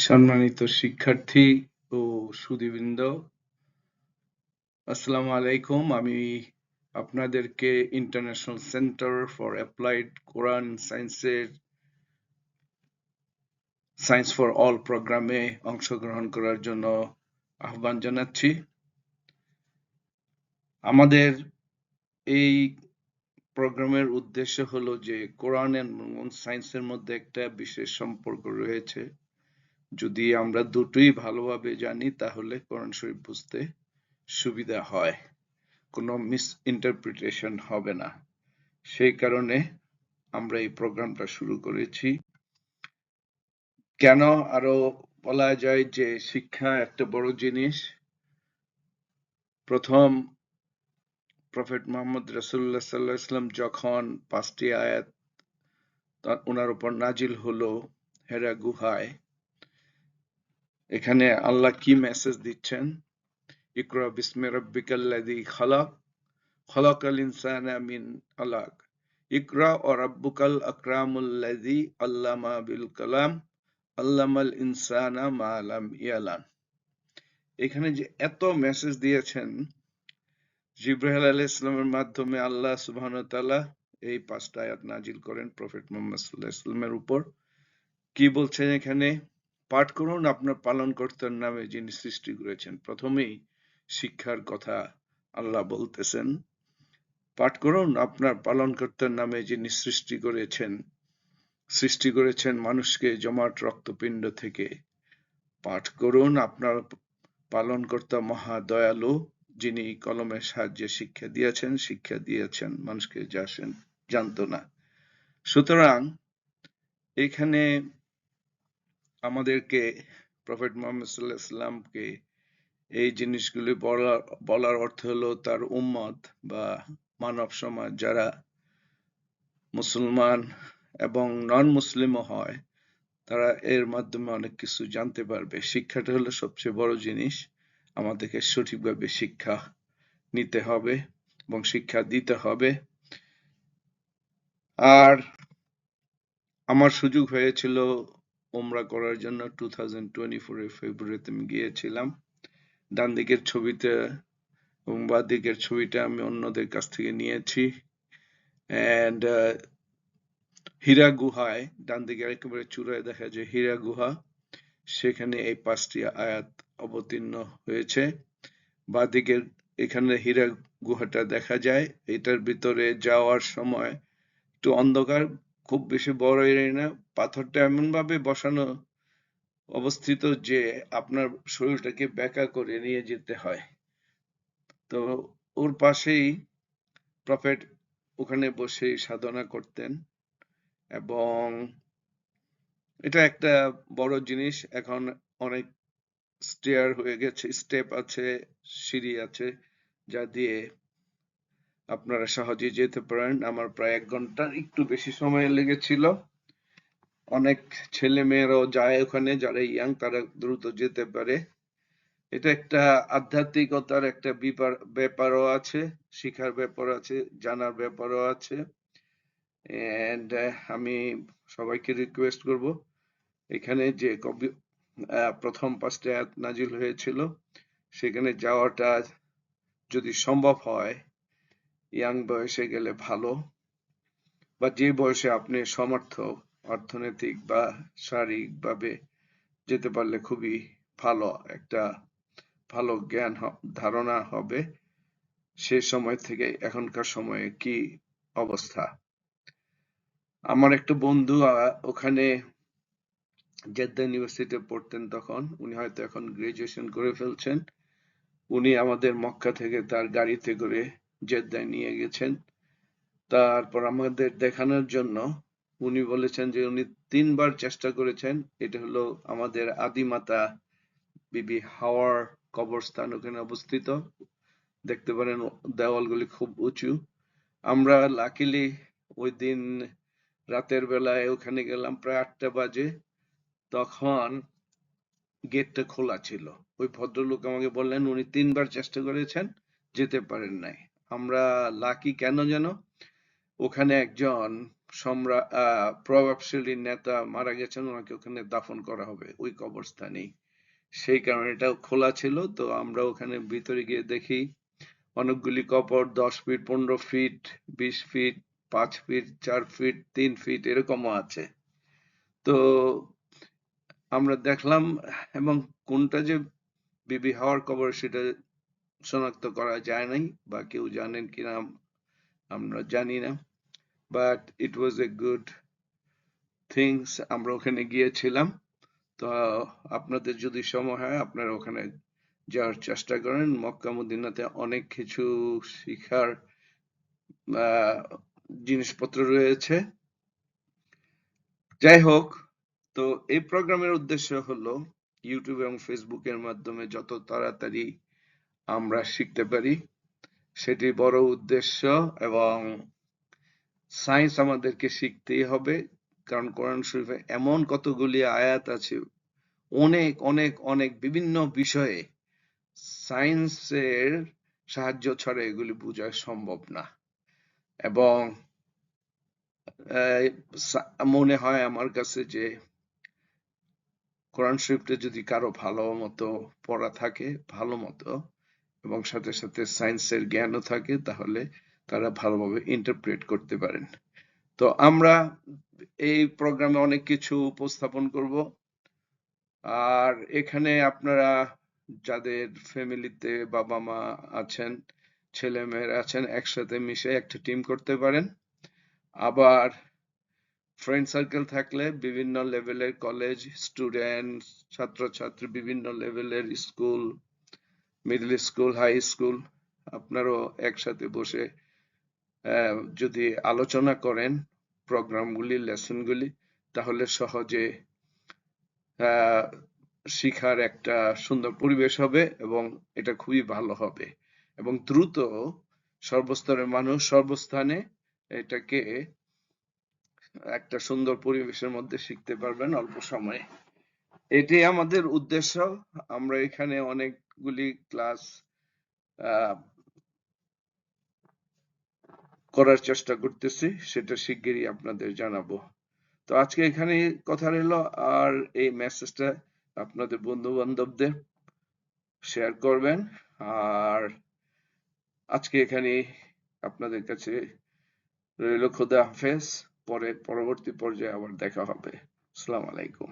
সম্মানিত শিক্ষার্থী ও সুধীবৃন্দ, আসসালামু আলাইকুম। আমি আপনাদেরকে ইন্টারন্যাশনাল সেন্টার ফর অ্যাপ্লাইড কোরআন সায়েন্সের সায়েন্স ফর অল প্রোগ্রামে অংশগ্রহণ করার জন্য আহ্বান জানাচ্ছি। আমাদের এই প্রোগ্রামের উদ্দেশ্য হলো যে কোরআন এবং সায়েন্সের মধ্যে একটা বিশেষ সম্পর্ক রয়েছে। যদি আমরা দুটোই ভালোভাবে জানি তাহলে কোরআন শরীফ বুঝতে সুবিধা হয়, কোনো মিস ইন্টারপ্রিটেশন হবে না। সেই কারণে আমরা এই প্রোগ্রামটা শুরু করেছি। কেন আরো বলা যায় যে শিক্ষা একটা বড় জিনিস। প্রথম প্রফেট মুহাম্মদ রাসূলুল্লাহ সাল্লাল্লাহু আলাইহি ওয়াসাল্লাম যখন 5টি আয়াত ওনার উপর নাজিল হলো হেরা গুহায়, এখানে আল্লাহ কি মেসেজ দিচ্ছেন? ইকরা বিসমি রাব্বিকাল্লাযী খালাক, খলাকাল ইনসানা মিন আলাক, ইকরা ওয়া রাব্বুকাল আকরামুল্লাযী আল্লামা বিল কালাম আল্লামাল ইনসানা মা লাম ইয়ালাম। এখানে যে এত মেসেজ দিয়েছেন জিবরাইল আলাইহিস সালামের মাধ্যমে আল্লাহ সুবহানাহু ওয়া তাআলা এই 5টা আয়াত নাজিল করেন প্রফেট মুহাম্মদ সাল্লাল্লাহু আলাইহি ওয়াসাল্লামের উপর। কি বলছেন এখানে? পাঠ করুন আপনার পালনকর্তার নামে যিনি সৃষ্টি করেছেন। প্রথমেই শিক্ষার কথা আল্লাহ বলতেছেন। পাঠ করুন আপনার পালনকর্তার নামে যিনি সৃষ্টি করেছেন মানুষকে জমাট রক্তপিণ্ড থেকে। পাঠ করুন আপনার পালনকর্তা মহা দয়ালু, যিনি কলমের সাহায্যে শিক্ষা দিয়েছেন মানুষকে যা জানতো না। সুতরাং এখানে আমাদেরকে প্রফেট মুহাম্মদ সাল্লাল্লাহু আলাইহি ওয়াসাল্লামকে এই জিনিসগুলি বলার অর্থ হলো তার উম্মত বা মানব সমাজ যারা মুসলমান এবং নন মুসলিমও হয়, তারা এর মাধ্যমে অনেক কিছু জানতে পারবে। শিক্ষাটা হলো সবচেয়ে বড় জিনিস। আমাদেরকে সঠিকভাবে শিক্ষা নিতে হবে এবং শিক্ষা দিতে হবে। আর আমার সুযোগ হয়েছিল উমরা করার জন্য 2024 ফেব্রুয়ারিতে আমি গিয়েছিলাম। ডান দিকের ছবিতে এবং বাঁ দিকের ছবিটা আমি অন্যদের কাছ থেকে নিয়েছি। এন্ড হীরা গুহায়, ডান দিকে একেবারে চূড়ায় দেখা যায় হীরা গুহা, সেখানে এই 5টি আয়াত অবতীর্ণ হয়েছে। বাঁ দিকের এখানে হীরা গুহাটা দেখা যায়। এটার ভিতরে যাওয়ার সময় একটু অন্ধকার, খুব বেশি বড় এরিয়া না। পাথরটা এমন ভাবে বসানো অবস্থিত যে আপনার শরীরটাকে বেঁকা করে নিয়ে যেতে হয়। তো ওর পাশেই প্রফেট ওখানে বসে সাধনা করতেন এবং এটা একটা বড় জিনিস। এখন অনেক স্টেপ আছে, সিঁড়ি আছে, যা দিয়ে আপনারা সহজে যেতে পারেন। আমার প্রায় 1 ঘন্টার একটু বেশি সময় লেগেছিল। অনেক ছেলে মেয়েরাও যায় ওখানে, যারা ইয়াং তারা দ্রুত যেতে পারে। এটা একটা আধ্যাত্মিকতার একটা ব্যাপারও আছে, শিখার ব্যাপার আছে, জানার ব্যাপারও আছে। এন্ড আমি সবাইকে রিকোয়েস্ট করব, এখানে যে প্রথম 5টা আয়াত নাজিল হয়েছিল সেখানে যাওয়াটা যদি সম্ভব হয় ইয়াং বয়সে গেলে ভালো, বা যে বয়সে আপনি সমর্থ অর্থনৈতিক বা শারীরিকভাবে যেতে পারলে খুবই ভালো, একটা ভালো জ্ঞান ধারণা হবে সে সময় থেকে এখনকার সময়ে কি অবস্থা। আমার একটা বন্ধু ওখানে জেদ্দা ইউনিভার্সিটিতে পড়তেন তখন, উনি হয়তো এখন গ্রাজুয়েশন করে ফেলছেন। উনি আমাদের মক্কা থেকে তার গাড়িতে করে জেদ্দায় নিয়ে গেছেন। তারপর আমাদের দেখানোর জন্য উনি বলেছেন যে উনি 3 বার চেষ্টা করেছেন। এটা হলো আমাদের আদিমাতা বিবি হাওয়ার কবরস্থান ওখানে অবস্থিত। দেখতে পারেন দেওয়ালগুলি খুব উঁচু। আমরা লাকিলি ওই দিন রাতের বেলায় ওখানে গেলাম প্রায় 8টা বাজে। তখন গেটটা খোলা ছিল। ওই ভদ্রলোক আমাকে বললেন উনি 3 বার চেষ্টা করেছেন, যেতে পারেন নাই। আমরা লাকি কেন যেন, ওখানে একজন প্রভাবশালী নেতা মারা গেছেন, ওনাকে ওখানে দাফন করা হবে ওই কবরস্থানেই। সেই কারণে এটা খোলা ছিল। তো আমরা ওখানে ভিতরে গিয়ে দেখি অনেকগুলি কবর 10 feet, 15 feet, 20 feet, 5 feet, 4 feet, 3 feet এরকমও আছে। তো আমরা দেখলাম, এবং কোনটা যে বিবি হাওয়ার কবর সেটা শনাক্ত করা যায় নাই, বা কেউ জানেন কিনা আমরা জানি না। But it was a good things, আমরা ওখানে গিয়েছিলাম। তো আপনাদের যদি সময় হয় আপনারা ওখানে যাওয়ার চেষ্টা করেন। মক্কা মদিনাতে অনেক কিছু শিখার জিনিসপত্র রয়েছে। যাই হোক, তো এই প্রোগ্রামের উদ্দেশ্য হলো ইউটিউব এবং ফেসবুকের মাধ্যমে যত তাড়াতাড়ি আমরা শিখতে পারি সেটি বড় উদ্দেশ্য। এবং সায়েন্স আমাদেরকে শিখতেই হবে, কারণ কোরআন শরীফে এমন কতগুলি আয়াত আছে, অনেক অনেক অনেক বিভিন্ন বিষয়ে সায়েন্সের সাহায্য ছাড়া এগুলি বোঝা সম্ভব না। এবং মনে হয় আমার কাছে যে কোরআন শরীফটা যদি কারো ভালো মতো পড়া থাকে, ভালো মতো, এবং সাথে সাথে সায়েন্সের জ্ঞানও থাকে, তাহলে তারা ভালোভাবে ইন্টারপ্রেট করতে পারেন। তো আমরা এই প্রোগ্রামে অনেক কিছু উপস্থাপন করব। আর এখানে আপনারা যাদের ফ্যামিলিতে বাবা মা আছেন, ছেলে মেয়েরা আছেন, একসাথে মিশে একটা টিম করতে পারেন। আবার ফ্রেন্ড সার্কেল থাকলে বিভিন্ন লেভেলের কলেজ স্টুডেন্ট, ছাত্রছাত্রী, বিভিন্ন লেভেলের school, middle school, high school, আপনারাও একসাথে বসে যদি আলোচনা করেন প্রোগ্রামগুলি, লেসনগুলি, তাহলে সহজে শিখার একটা সুন্দর পরিবেশ হবে এবং এটা খুবই ভালো হবে। এবং দ্রুত সর্বস্তরের মানুষ সর্বস্থানে এটাকে একটা সুন্দর পরিবেশের মধ্যে শিখতে পারবেন অল্প সময়ে। এটাই আমাদের উদ্দেশ্য। আমরা এখানে অনেকগুলি ক্লাস করার চেষ্টা করতেছি, সেটা শিগগিরই আপনাদের জানাবো। তো আজকে এখানে কথা রইল। আর এই মেসেজটা আপনাদের বন্ধু বান্ধবদের শেয়ার করবেন। আর আজকে এখানে আপনাদের কাছে রইল, খোদা হাফেজ। পরবর্তী পর্যায়ে আবার দেখা হবে। আসসালামু আলাইকুম।